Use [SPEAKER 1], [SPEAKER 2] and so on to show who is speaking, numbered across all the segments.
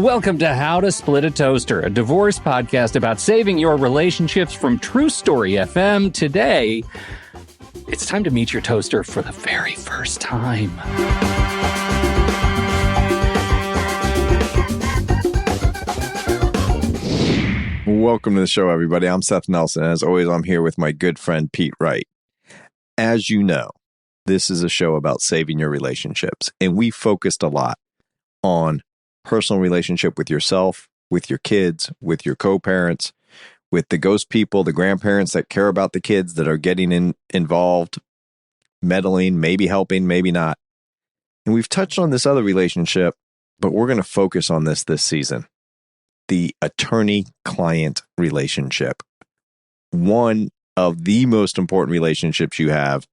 [SPEAKER 1] Welcome to How to Split a Toaster, a divorce podcast about saving your relationships from True Story FM. Today, it's time to meet your toaster for the very first time.
[SPEAKER 2] Welcome to the show, everybody. I'm Seth Nelson. As always, I'm here with my good friend, Pete Wright. As you know, this is a show about saving your relationships, and we focused a lot on personal relationship with yourself, with your kids, with your co-parents, with the ghost people, the grandparents that care about the kids that are getting involved, meddling, maybe helping, maybe not. And we've touched on this other relationship, but we're going to focus on this season. The attorney-client relationship. One of the most important relationships you have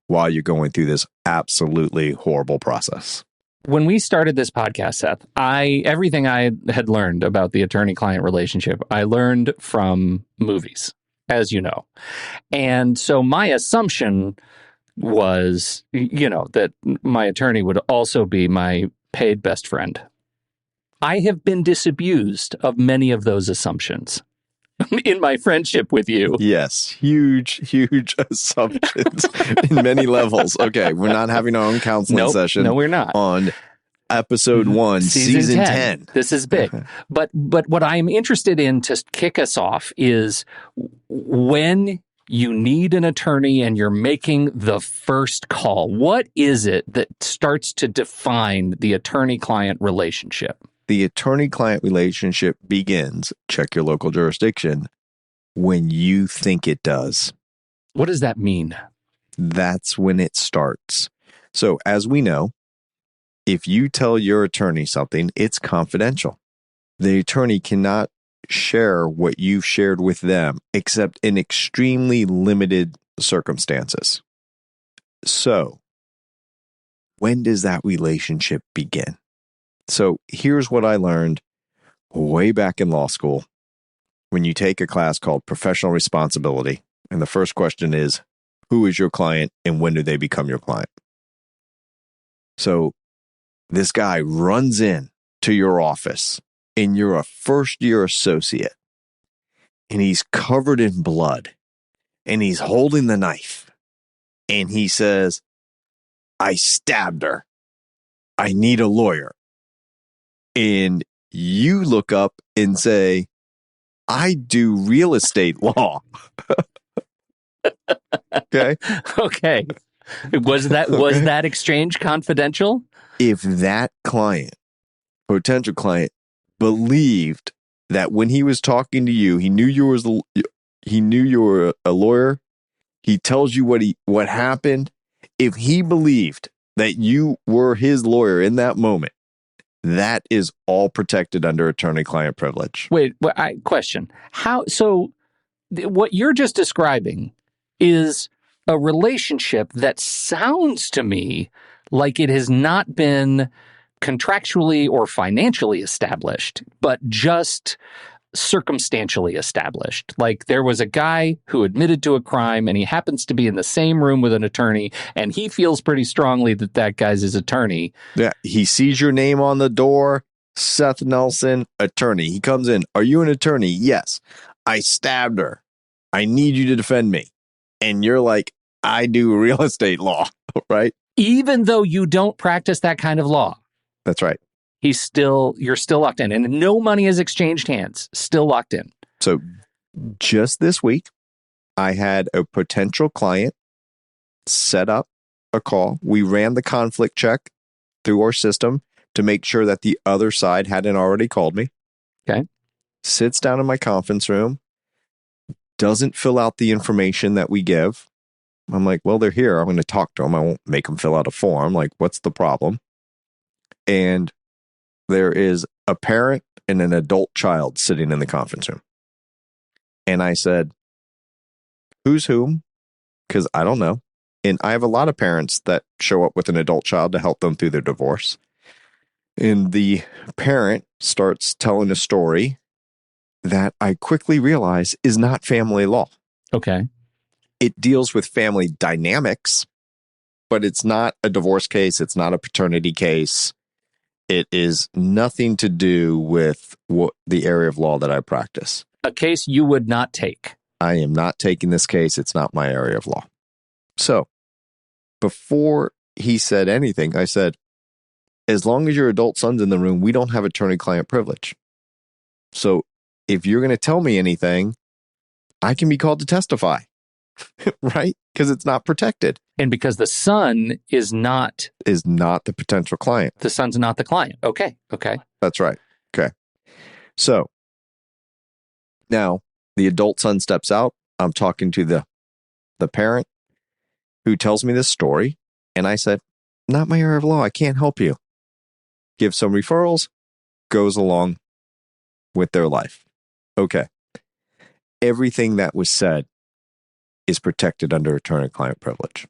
[SPEAKER 2] while you're going through this absolutely horrible process.
[SPEAKER 1] When we started this podcast, Seth, everything I had learned about the attorney-client relationship, I learned from movies, as you know. And so my assumption was, that my attorney would also be my paid best friend. I have been disabused of many of those assumptions in my friendship with you.
[SPEAKER 2] Yes, huge assumptions in many levels. Okay, we're not having our own counseling session.
[SPEAKER 1] No, we're not.
[SPEAKER 2] On episode 1, season 10.
[SPEAKER 1] This is big. But what I'm interested in to kick us off is when you need an attorney and you're making the first call. What is it that starts to define the attorney-client relationship?
[SPEAKER 2] The attorney-client relationship begins, check your local jurisdiction, when you think it does.
[SPEAKER 1] What does that mean?
[SPEAKER 2] That's when it starts. So, as we know, if you tell your attorney something, it's confidential. The attorney cannot share what you've shared with them, except in extremely limited circumstances. So, when does that relationship begin? So here's what I learned way back in law school when you take a class called Professional Responsibility. And the first question is, who is your client and when do they become your client? So this guy runs in to your office and you're a first-year associate and he's covered in blood and he's holding the knife and he says, I stabbed her. I need a lawyer. And you look up and say, I do real estate law. Okay.
[SPEAKER 1] Okay. Was that exchange confidential?
[SPEAKER 2] If that client, potential client, believed that when he was talking to you, he knew you were a lawyer. He tells you what happened. If he believed that you were his lawyer in that moment, that is all protected under attorney-client privilege.
[SPEAKER 1] Wait, question. What you're just describing is a relationship that sounds to me like it has not been contractually or financially established, but just circumstantially established. Like there was a guy who admitted to a crime and he happens to be in the same room with an attorney and he feels pretty strongly that guy's his attorney.
[SPEAKER 2] Yeah, he sees your name on the door, Seth Nelson, attorney. He comes in. Are you an attorney? Yes. I stabbed her. I need you to defend me. And you're like, I do real estate law, right?
[SPEAKER 1] Even though you don't practice that kind of law.
[SPEAKER 2] That's right.
[SPEAKER 1] You're still locked in and no money has exchanged hands, still locked in.
[SPEAKER 2] So just this week, I had a potential client set up a call. We ran the conflict check through our system to make sure that the other side hadn't already called me.
[SPEAKER 1] Okay.
[SPEAKER 2] Sits down in my conference room, doesn't fill out the information that we give. I'm like, well, they're here. I'm going to talk to them. I won't make them fill out a form. Like, what's the problem? And there is a parent and an adult child sitting in the conference room. And I said, who's whom? Because I don't know. And I have a lot of parents that show up with an adult child to help them through their divorce. And the parent starts telling a story that I quickly realize is not family law.
[SPEAKER 1] Okay.
[SPEAKER 2] It deals with family dynamics, but it's not a divorce case. It's not a paternity case. It is nothing to do with the area of law that I practice.
[SPEAKER 1] A case you would not take.
[SPEAKER 2] I am not taking this case. It's not my area of law. So before he said anything, I said, as long as your adult son's in the room, we don't have attorney-client privilege. So if you're going to tell me anything, I can be called to testify, right? Because it's not protected.
[SPEAKER 1] And because the son is not
[SPEAKER 2] the potential client.
[SPEAKER 1] The son's not the client. Okay.
[SPEAKER 2] That's right. Okay. So now the adult son steps out. I'm talking to the parent who tells me this story. And I said, not my area of law. I can't help you. Give some referrals, goes along with their life. Okay. Everything that was said is protected under attorney-client privilege.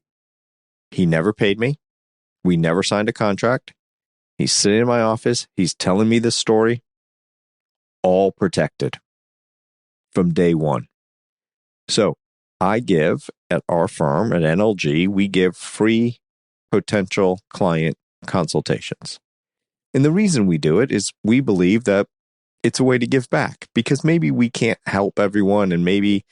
[SPEAKER 2] He never paid me. We never signed a contract. He's sitting in my office. He's telling me this story. All protected from day one. So I give at our firm, at NLG, we give free potential client consultations. And the reason we do it is we believe that it's a way to give back, because maybe we can't help everyone, and maybe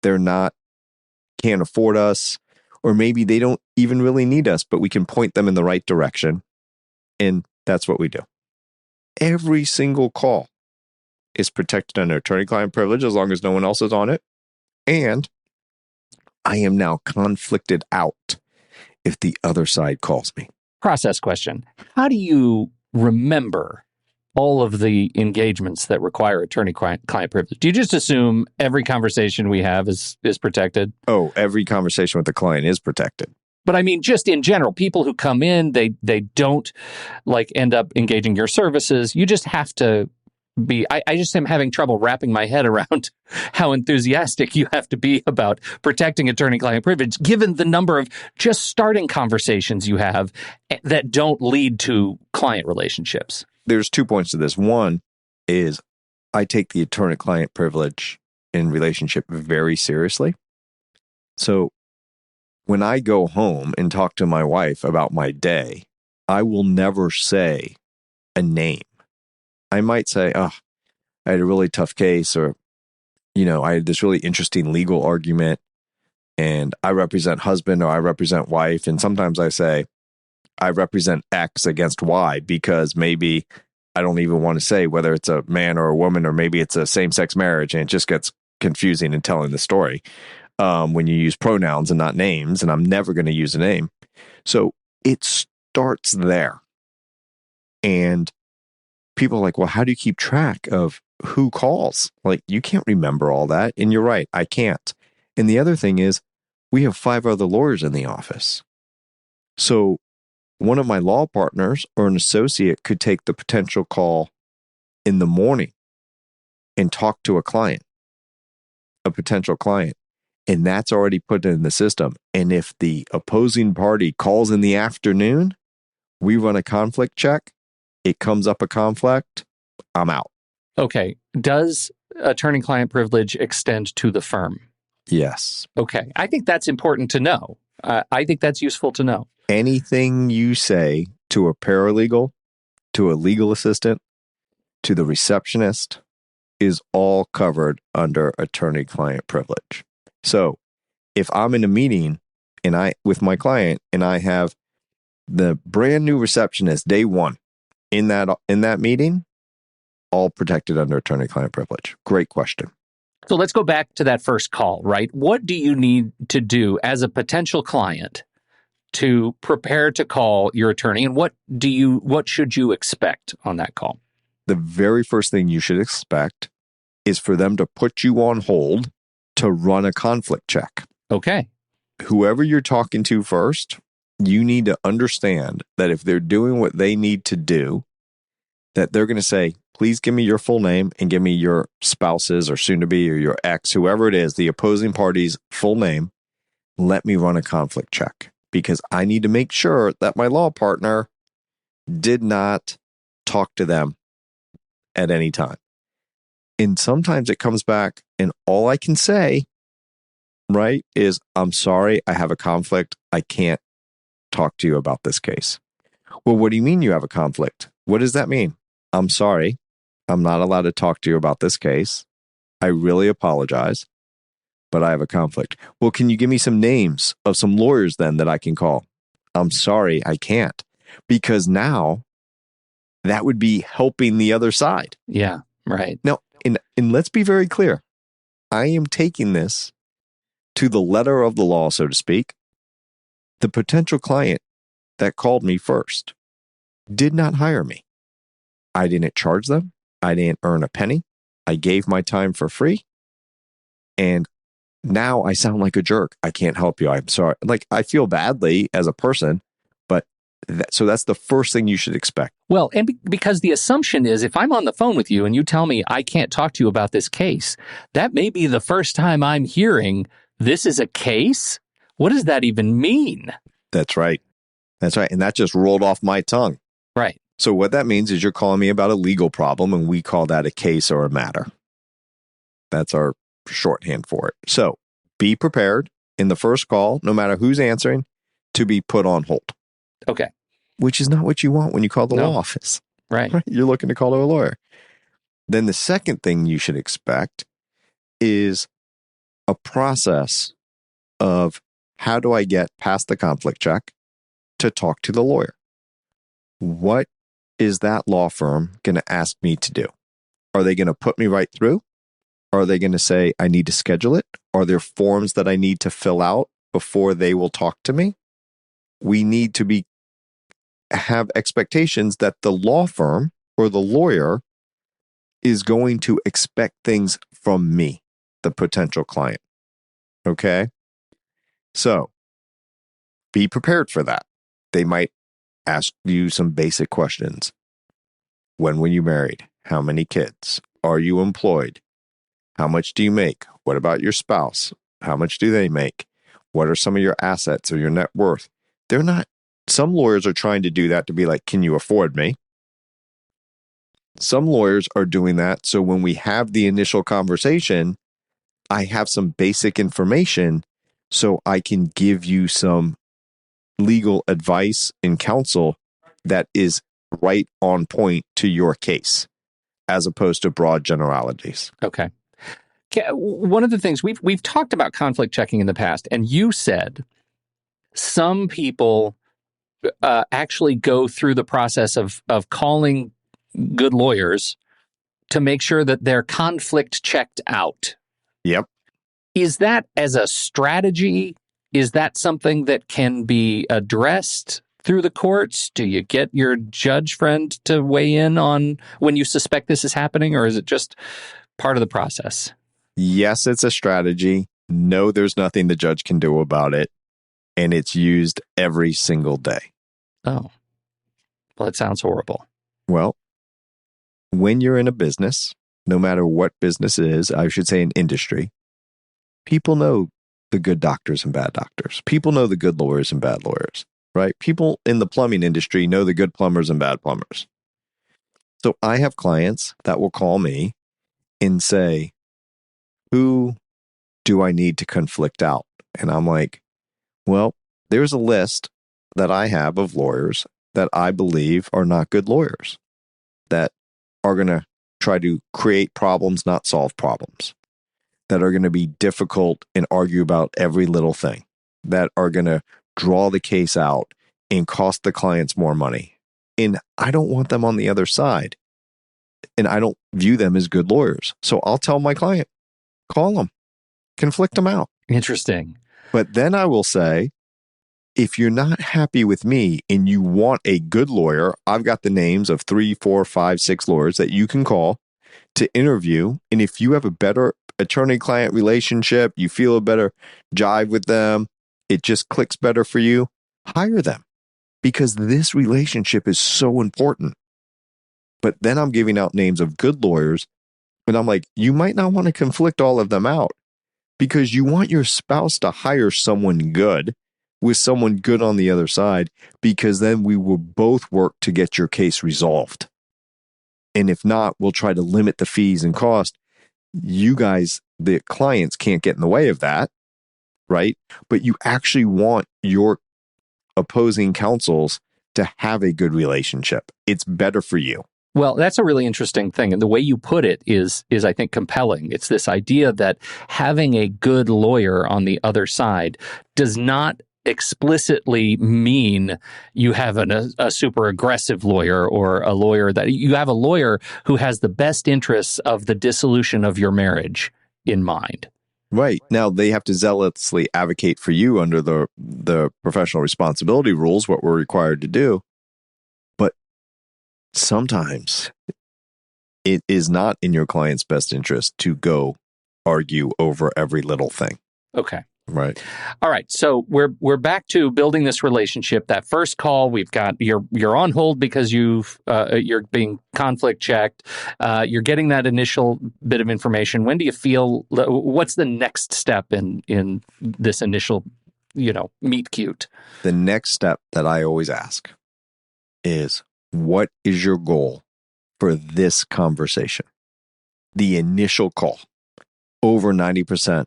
[SPEAKER 2] can't afford us, or maybe they don't even really need us, but we can point them in the right direction. And that's what we do. Every single call is protected under attorney-client privilege as long as no one else is on it. And I am now conflicted out if the other side calls me.
[SPEAKER 1] Process question. How do you remember all of the engagements that require attorney-client privilege? Do you just assume every conversation we have is protected?
[SPEAKER 2] Oh, every conversation with the client is protected.
[SPEAKER 1] But I mean, just in general, people who come in, they don't end up engaging your services. You just have to be, I just am having trouble wrapping my head around how enthusiastic you have to be about protecting attorney-client privilege, given the number of just starting conversations you have that don't lead to client relationships.
[SPEAKER 2] There's 2 points to this. One is I take the attorney-client privilege in relationship very seriously. So when I go home and talk to my wife about my day, I will never say a name. I might say, I had a really tough case, or, I had this really interesting legal argument, and I represent husband or I represent wife. And sometimes I say, I represent X against Y, because maybe I don't even want to say whether it's a man or a woman, or maybe it's a same-sex marriage, and it just gets confusing in telling the story when you use pronouns and not names, and I'm never going to use a name. So it starts there. And people are like, well, how do you keep track of who calls? You can't remember all that. And you're right, I can't. And the other thing is, we have 5 other lawyers in the office. So one of my law partners or an associate could take the potential call in the morning and talk to a potential client. And that's already put in the system. And if the opposing party calls in the afternoon, we run a conflict check. It comes up a conflict, I'm out.
[SPEAKER 1] Okay. Does attorney-client privilege extend to the firm?
[SPEAKER 2] Yes.
[SPEAKER 1] Okay. I think that's important to know. I think that's useful to know.
[SPEAKER 2] Anything you say to a paralegal, to a legal assistant, to the receptionist is all covered under attorney-client privilege. So if I'm in a meeting with my client and I have the brand new receptionist day one in that meeting, all protected under attorney-client privilege. Great question.
[SPEAKER 1] So let's go back to that first call, right? What do you need to do as a potential client to prepare to call your attorney, and what should you expect on that call?
[SPEAKER 2] The very first thing you should expect is for them to put you on hold to run a conflict check.
[SPEAKER 1] Okay.
[SPEAKER 2] Whoever you're talking to first, you need to understand that if they're doing what they need to do, that they're going to say, please give me your full name and give me your spouse's or soon-to-be or your ex, whoever it is, the opposing party's full name. Let me run a conflict check, because I need to make sure that my law partner did not talk to them at any time. And sometimes it comes back and all I can say, right, is, I'm sorry, I have a conflict. I can't talk to you about this case. Well, what do you mean you have a conflict? What does that mean? I'm sorry. I'm not allowed to talk to you about this case. I really apologize, but I have a conflict. Well, can you give me some names of some lawyers then that I can call? I'm sorry, I can't. Because now that would be helping the other side.
[SPEAKER 1] Yeah, right.
[SPEAKER 2] Now, and let's be very clear. I am taking this to the letter of the law, so to speak. The potential client that called me first did not hire me. I didn't charge them. I didn't earn a penny. I gave my time for free. And now I sound like a jerk. I can't help you. I'm sorry. Like, I feel badly as a person, but so that's the first thing you should expect.
[SPEAKER 1] Well, and because the assumption is if I'm on the phone with you and you tell me I can't talk to you about this case, that may be the first time I'm hearing this is a case. What does that even mean?
[SPEAKER 2] That's right. That's right. And that just rolled off my tongue.
[SPEAKER 1] Right.
[SPEAKER 2] So what that means is you're calling me about a legal problem, and we call that a case or a matter. That's our shorthand for it. So be prepared in the first call, no matter who's answering, to be put on hold.
[SPEAKER 1] Okay.
[SPEAKER 2] Which is not what you want when you call the law office.
[SPEAKER 1] Right.
[SPEAKER 2] You're looking to call to a lawyer. Then the second thing you should expect is a process of how do I get past the conflict check to talk to the lawyer? What is that law firm going to ask me to do? Are they going to put me right through? Are they going to say I need to schedule it? Are there forms that I need to fill out before they will talk to me? We need to have expectations that the law firm or the lawyer is going to expect things from me, the potential client. Okay? So be prepared for that. They might ask you some basic questions. When were you married? How many kids? Are you employed? How much do you make? What about your spouse? How much do they make? What are some of your assets or your net worth? Some lawyers are trying to do that to be like, can you afford me? Some lawyers are doing that so when we have the initial conversation, I have some basic information so I can give you some legal advice and counsel that is right on point to your case, as opposed to broad generalities.
[SPEAKER 1] Okay. One of the things we've talked about conflict checking in the past, and you said some people actually go through the process of calling good lawyers to make sure that they're conflict checked out.
[SPEAKER 2] Yep.
[SPEAKER 1] Is that as a strategy? Is that something that can be addressed through the courts? Do you get your judge friend to weigh in on when you suspect this is happening, or is it just part of the process?
[SPEAKER 2] Yes, it's a strategy. No, there's nothing the judge can do about it. And it's used every single day.
[SPEAKER 1] Oh, well, it sounds horrible.
[SPEAKER 2] Well, when you're in a business, no matter what business it is, I should say an industry, people know the good doctors and bad doctors. People know the good lawyers and bad lawyers, right? People in the plumbing industry know the good plumbers and bad plumbers. So I have clients that will call me and say, who do I need to conflict out? And I'm like, well, there's a list that I have of lawyers that I believe are not good lawyers, that are going to try to create problems, not solve problems, that are going to be difficult and argue about every little thing, that are going to draw the case out and cost the clients more money. And I don't want them on the other side. And I don't view them as good lawyers. So I'll tell my client, call them, conflict them out.
[SPEAKER 1] Interesting.
[SPEAKER 2] But then I will say, if you're not happy with me and you want a good lawyer, I've got the names of 3, 4, 5, 6 lawyers that you can call to interview. And if you have a better attorney-client relationship, you feel a better jive with them, it just clicks better for you, hire them. Because this relationship is so important. But then I'm giving out names of good lawyers, and I'm like, you might not want to conflict all of them out because you want your spouse to hire someone good with someone good on the other side, because then we will both work to get your case resolved. And if not, we'll try to limit the fees and cost. You guys, the clients, can't get in the way of that, right? But you actually want your opposing counsels to have a good relationship. It's better for you.
[SPEAKER 1] Well, that's a really interesting thing. And the way you put it is I think, compelling. It's this idea that having a good lawyer on the other side does not explicitly mean you have a super aggressive lawyer, or a lawyer that you have a lawyer who has the best interests of the dissolution of your marriage in mind.
[SPEAKER 2] Right. Now, they have to zealously advocate for you under the professional responsibility rules, what we're required to do. But sometimes it is not in your client's best interest to go argue over every little thing.
[SPEAKER 1] Okay.
[SPEAKER 2] Right.
[SPEAKER 1] All right. So we're back to building this relationship. That first call, we've got you're on hold because you're being conflict checked. You're getting that initial bit of information. When do you feel? What's the next step in this initial, meet cute?
[SPEAKER 2] The next step that I always ask is, what is your goal for this conversation? The initial call. Over 90%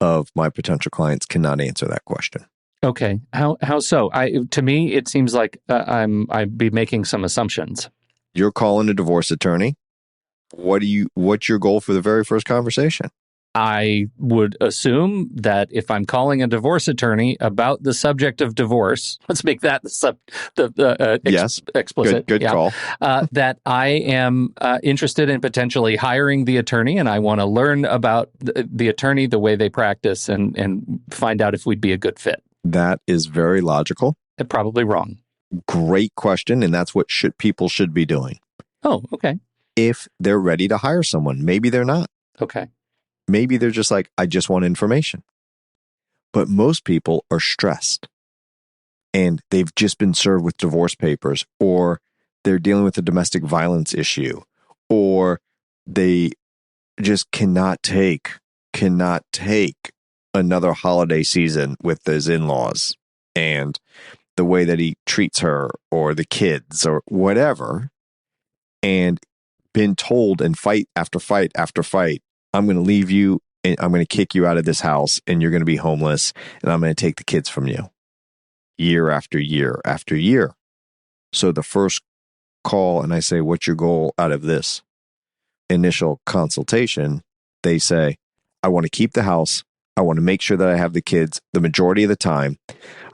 [SPEAKER 2] of my potential clients cannot answer that question.
[SPEAKER 1] Okay. How so? To me, it seems like I'd be making some assumptions.
[SPEAKER 2] You're calling a divorce attorney. What's your goal for the very first conversation?
[SPEAKER 1] I would assume that if I'm calling a divorce attorney about the subject of divorce, let's make that explicit.
[SPEAKER 2] Good call.
[SPEAKER 1] That I am interested in potentially hiring the attorney, and I want to learn about the attorney, the way they practice, and find out if we'd be a good fit.
[SPEAKER 2] That is very logical.
[SPEAKER 1] Probably wrong.
[SPEAKER 2] Great question, and that's what people should be doing.
[SPEAKER 1] Oh, okay.
[SPEAKER 2] If they're ready to hire someone, maybe they're not.
[SPEAKER 1] Okay.
[SPEAKER 2] Maybe they're just like, I just want information. But most people are stressed and they've just been served with divorce papers, or they're dealing with a domestic violence issue, or they just cannot take another holiday season with his in-laws and the way that he treats her or the kids or whatever, and been told in fight after fight after fight, I'm going to leave you and I'm going to kick you out of this house and you're going to be homeless and I'm going to take the kids from you, year after year after year. So the first call, and I say, what's your goal out of this initial consultation? They say, I want to keep the house. I want to make sure that I have the kids the majority of the time.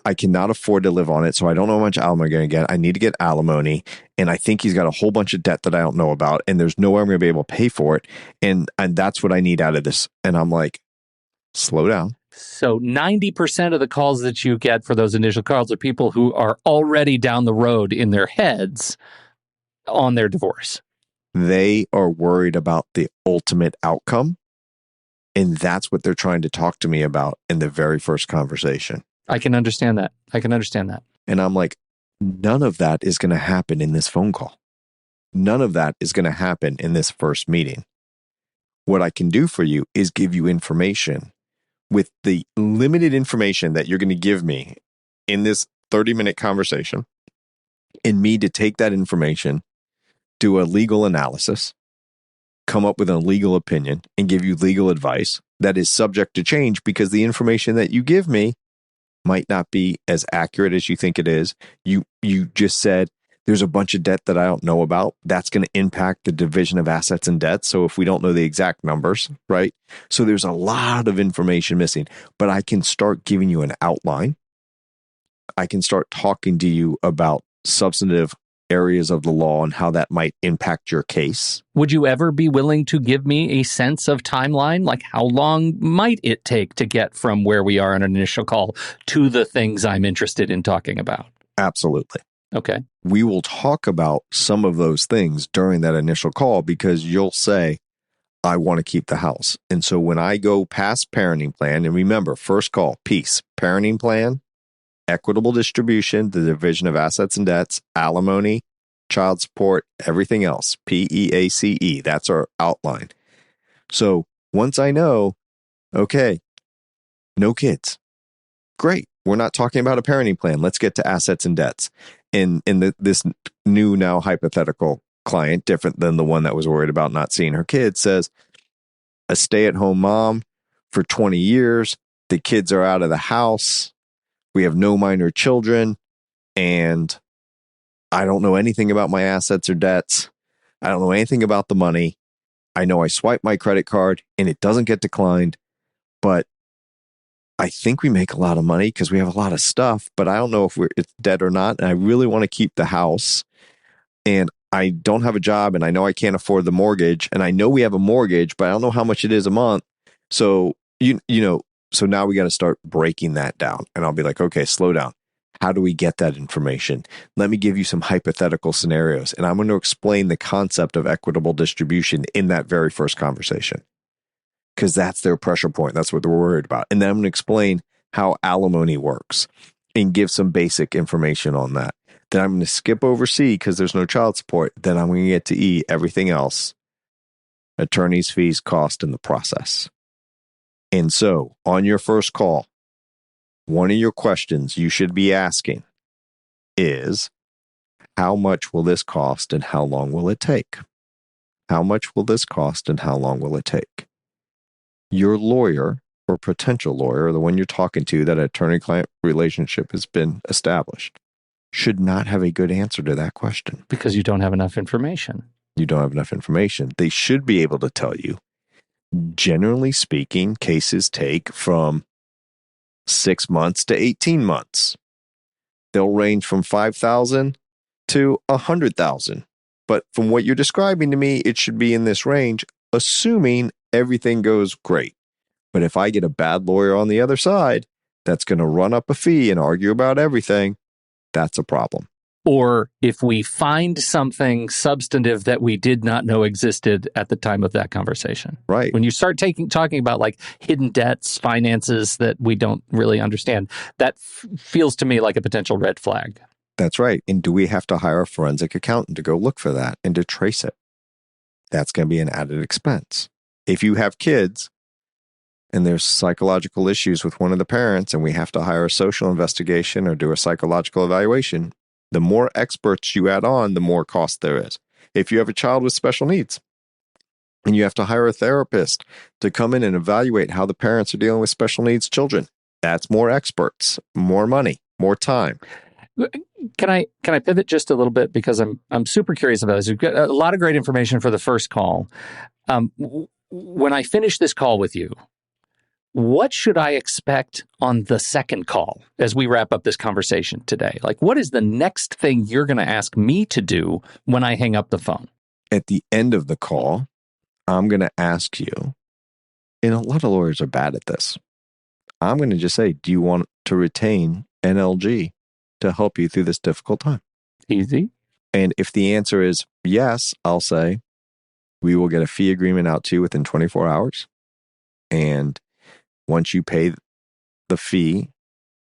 [SPEAKER 2] I cannot afford to live on it, so I don't know how much alimony I'm going to get. I need to get alimony, and I think he's got a whole bunch of debt that I don't know about, and there's no way I'm going to be able to pay for it, and that's what I need out of this. And I'm like, slow down.
[SPEAKER 1] So 90% of the calls that you get for those initial calls are people who are already down the road in their heads on their divorce.
[SPEAKER 2] They are worried about the ultimate outcome, and that's what they're trying to talk to me about in the very first conversation.
[SPEAKER 1] I can understand that.
[SPEAKER 2] And I'm like, none of that is going to happen in this phone call. None of that is going to happen in this first meeting. What I can do for you is give you information with the limited information that you're going to give me in this 30-minute conversation, and me to take that information, do a legal analysis, come up with a legal opinion, and give you legal advice that is subject to change because the information that you give me might not be as accurate as you think it is. You just said there's a bunch of debt that I don't know about. That's going to impact the division of assets and debts. So if we don't know the exact numbers, right? So there's a lot of information missing, but I can start giving you an outline. I can start talking to you about substantive areas of the law and how that might impact your case.
[SPEAKER 1] Would you ever be willing to give me a sense of timeline? Like, how long might it take to get from where we are on an initial call to the things I'm interested in talking about?
[SPEAKER 2] Absolutely.
[SPEAKER 1] Okay.
[SPEAKER 2] We will talk about some of those things during that initial call because you'll say, I want to keep the house. And so when I go past parenting plan, and remember, first call, peace, parenting plan, equitable distribution, the division of assets and debts, alimony, child support, everything else, PEACE. That's our outline. So once I know, okay, no kids. Great. We're not talking about a parenting plan. Let's get to assets and debts. This new now hypothetical client, different than the one that was worried about not seeing her kids, says a stay-at-home mom for 20 years. The kids are out of the house. We have no minor children, and I don't know anything about my assets or debts. I don't know anything about the money. I know I swipe my credit card and it doesn't get declined, but I think we make a lot of money because we have a lot of stuff, but I don't know if it's debt or not. And I really want to keep the house, and I don't have a job, and I know I can't afford the mortgage, and I know we have a mortgage, but I don't know how much it is a month. So, so now we got to start breaking that down. And I'll be like, okay, slow down. How do we get that information? Let me give you some hypothetical scenarios, and I'm going to explain the concept of equitable distribution in that very first conversation, because that's their pressure point. That's what they're worried about. And then I'm going to explain how alimony works and give some basic information on that. Then I'm going to skip over C because there's no child support. Then I'm going to get to E, everything else, attorney's fees, cost, and the process. And so on your first call, one of your questions you should be asking is, how much will this cost and how long will it take? How much will this cost and how long will it take? Your lawyer or potential lawyer, the one you're talking to, that attorney-client relationship has been established, should not have a good answer to that question.
[SPEAKER 1] Because you don't have enough information.
[SPEAKER 2] You don't have enough information. They should be able to tell you, generally speaking, cases take from 6 months to 18 months. They'll range from 5,000 to 100,000. But from what you're describing to me, it should be in this range, assuming everything goes great. But if I get a bad lawyer on the other side that's going to run up a fee and argue about everything, that's a problem.
[SPEAKER 1] Or if we find something substantive that we did not know existed at the time of that conversation.
[SPEAKER 2] Right.
[SPEAKER 1] When you start talking about like hidden debts, finances that we don't really understand, that feels to me like a potential red flag.
[SPEAKER 2] That's right. And do we have to hire a forensic accountant to go look for that and to trace it? That's going to be an added expense. If you have kids and there's psychological issues with one of the parents and we have to hire a social investigation or do a psychological evaluation, the more experts you add on, the more cost there is. If you have a child with special needs and you have to hire a therapist to come in and evaluate how the parents are dealing with special needs children, that's more experts, more money, more time.
[SPEAKER 1] Can I pivot just a little bit, because I'm super curious about this. We've got a lot of great information for the first call. When I finish this call with you, what should I expect on the second call as we wrap up this conversation today? Like, what is the next thing you're going to ask me to do when I hang up the phone?
[SPEAKER 2] At the end of the call, I'm going to ask you, and a lot of lawyers are bad at this. I'm going to just say, do you want to retain NLG to help you through this difficult time?
[SPEAKER 1] Easy.
[SPEAKER 2] And if the answer is yes, I'll say, we will get a fee agreement out to you within 24 hours. And once you pay the fee,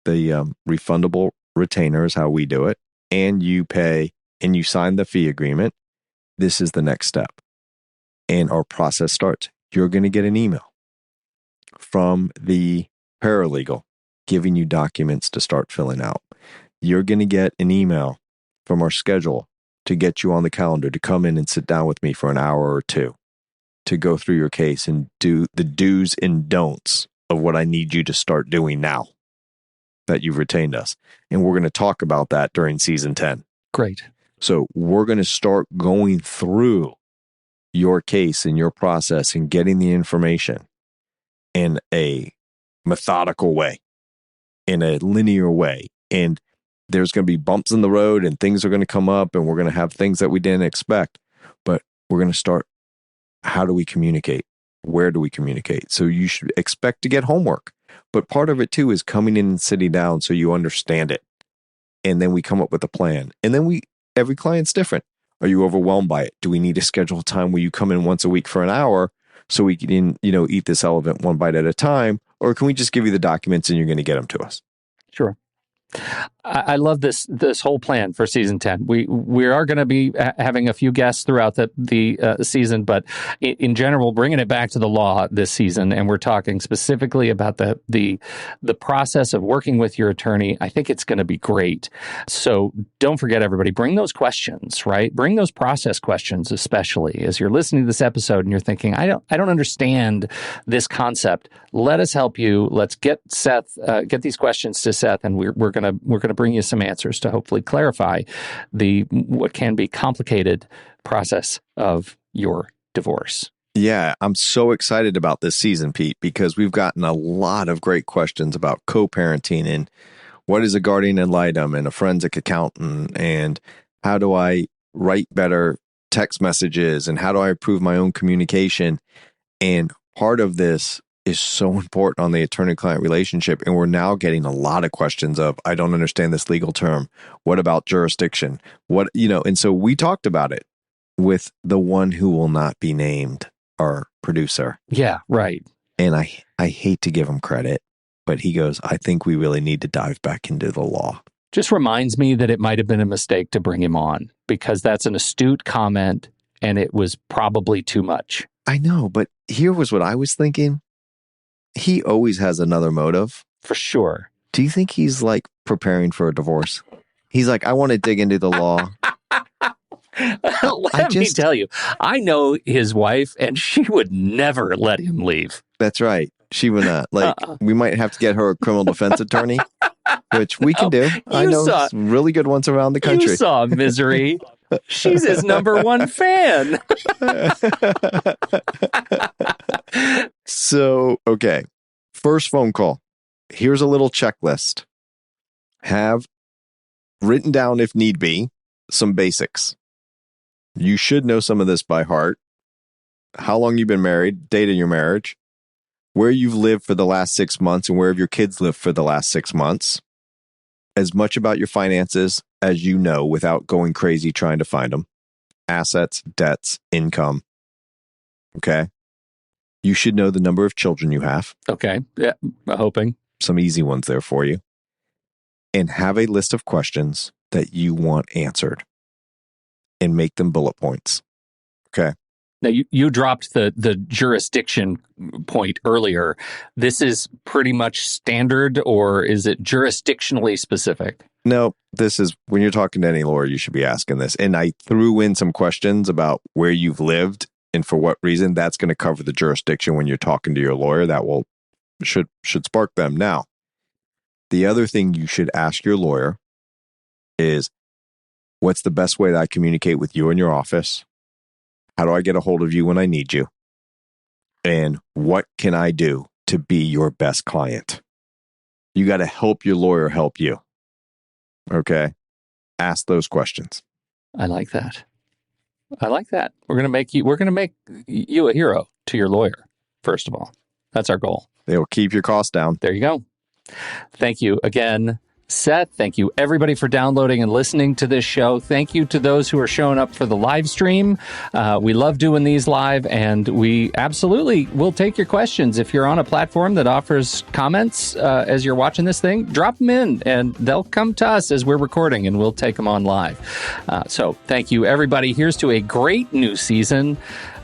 [SPEAKER 2] the refundable retainer is how we do it, and you pay and you sign the fee agreement, this is the next step. And our process starts. You're going to get an email from the paralegal giving you documents to start filling out. You're going to get an email from our schedule to get you on the calendar to come in and sit down with me for an hour or two to go through your case and do the do's and don'ts of what I need you to start doing now that you've retained us. And we're going to talk about that during season 10.
[SPEAKER 1] Great.
[SPEAKER 2] So we're going to start going through your case and your process and getting the information in a methodical way, in a linear way. And there's going to be bumps in the road and things are going to come up and we're going to have things that we didn't expect. But we're going to start, how do we communicate? Where do we communicate? So you should expect to get homework. But part of it too is coming in and sitting down so you understand it. And then we come up with a plan. And then every client's different. Are you overwhelmed by it? Do we need to schedule a time where you come in once a week for an hour so we can, eat this elephant one bite at a time? Or can we just give you the documents and you're going to get them to us?
[SPEAKER 1] Sure. I love this whole plan for season 10. We are going to be having a few guests throughout the season, but in general, bringing it back to the law this season, and we're talking specifically about the process of working with your attorney. I think it's going to be great. So don't forget, everybody, bring those questions, right? Bring those process questions, especially as you're listening to this episode and you're thinking, I don't understand this concept. Let us help you. Let's get Seth, get these questions to Seth, and we're going to to bring you some answers to hopefully clarify what can be complicated process of your divorce.
[SPEAKER 2] Yeah, I'm so excited about this season, Pete, because we've gotten a lot of great questions about co-parenting and what is a guardian ad litem and a forensic accountant, and how do I write better text messages, and how do I improve my own communication? And part of this is so important on the attorney-client relationship, and we're now getting a lot of questions of, I don't understand this legal term. What about jurisdiction? And so we talked about it with the one who will not be named, our producer.
[SPEAKER 1] Yeah, right.
[SPEAKER 2] And I hate to give him credit, but he goes, I think we really need to dive back into the law.
[SPEAKER 1] Just reminds me that it might have been a mistake to bring him on, because that's an astute comment and it was probably too much.
[SPEAKER 2] I know, but here was what I was thinking. He always has another motive.
[SPEAKER 1] For sure.
[SPEAKER 2] Do you think he's like preparing for a divorce? He's like, I want to dig into the law.
[SPEAKER 1] Let me tell you, I know his wife, and she would never let him leave.
[SPEAKER 2] That's right. She would not. We might have to get her a criminal defense attorney, which we can do. I know really good ones around the country.
[SPEAKER 1] You saw Misery. She's his number one fan.
[SPEAKER 2] So, okay. First phone call. Here's a little checklist. Have written down, if need be, some basics. You should know some of this by heart. How long you've been married, date of your marriage, where you've lived for the last 6 months, and where have your kids lived for the last 6 months. As much about your finances as you know without going crazy trying to find them. Assets, debts, income. Okay. You should know the number of children you have.
[SPEAKER 1] Okay. Yeah, I'm hoping.
[SPEAKER 2] Some easy ones there for you. And have a list of questions that you want answered. And make them bullet points. Okay.
[SPEAKER 1] Now, you dropped the jurisdiction point earlier. This is pretty much standard, or is it jurisdictionally specific?
[SPEAKER 2] No, this is, when you're talking to any lawyer, you should be asking this. And I threw in some questions about where you've lived and for what reason. That's going to cover the jurisdiction when you're talking to your lawyer. That should spark them. Now, the other thing you should ask your lawyer is, what's the best way that I communicate with you in your office? How do I get a hold of you when I need you? And what can I do to be your best client? You got to help your lawyer help you. Okay? Ask those questions.
[SPEAKER 1] I like that. We're going to make you a hero to your lawyer, first of all. That's our goal.
[SPEAKER 2] They will keep your costs down.
[SPEAKER 1] There you go. Thank you again, Seth. Thank you, everybody, for downloading and listening to this show. Thank you to those who are showing up for the live stream. We love doing these live, and we absolutely will take your questions. If you're on a platform that offers comments as you're watching this thing, drop them in, and they'll come to us as we're recording, and we'll take them on live. So thank you, everybody. Here's to a great new season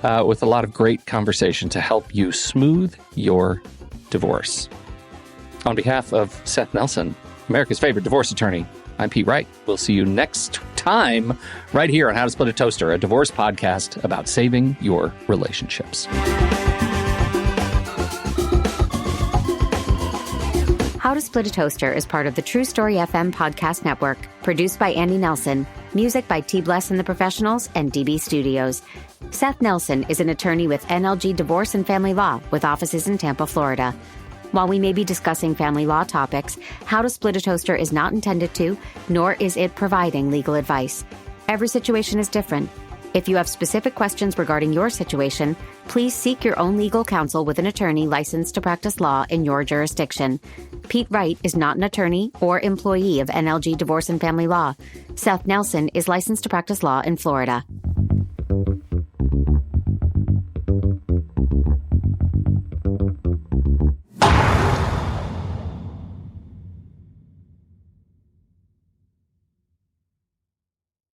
[SPEAKER 1] with a lot of great conversation to help you smooth your divorce. On behalf of Seth Nelson, America's favorite divorce attorney, I'm Pete Wright. We'll see you next time right here on How to Split a Toaster, a divorce podcast about saving your relationships.
[SPEAKER 3] How to Split a Toaster is part of the True Story FM podcast network, produced by Andy Nelson, music by T. Bless and the Professionals and DB Studios. Seth Nelson is an attorney with NLG Divorce and Family Law with offices in Tampa, Florida. While we may be discussing family law topics, How to Split a Toaster is not intended to, nor is it providing legal advice. Every situation is different. If you have specific questions regarding your situation, please seek your own legal counsel with an attorney licensed to practice law in your jurisdiction. Pete Wright is not an attorney or employee of NLG Divorce and Family Law. Seth Nelson is licensed to practice law in Florida.